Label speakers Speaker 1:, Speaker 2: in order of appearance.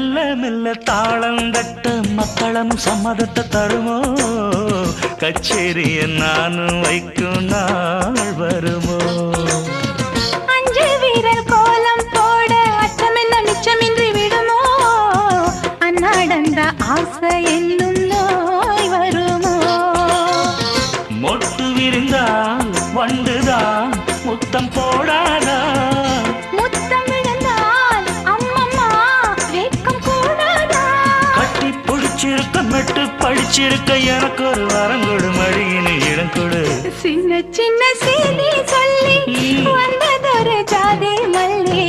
Speaker 1: மெல்ல மெல்ல தாளம் தட்ட மக்களும் சம்மதத்தை தருமோ கச்சேரிய நானும் வைக்கும் நாள் வருமோ
Speaker 2: அஞ்சு வீரர் கோலம் போட அச்சமென்ன மிச்சமின்றி விடுமோ அந்நாடந்த ஆசை என்னும் நோய் வருமோ
Speaker 1: மொட்டு விரிந்தால் வண்டுதான் முத்தம் போடாதா
Speaker 2: முத்தம் விழுந்தால் அம்மம்மா வேக்கம் கூடாதா
Speaker 1: கட்டி பிடிச்சிருக்க மெட்டு படிச்சிருக்க எனக்கு ஒரு வரம் கொடு மடியினு இடம் கொடு
Speaker 2: சின்ன சின்ன செய்தி சொல்லி வந்ததொரு ஜாதி மல்லி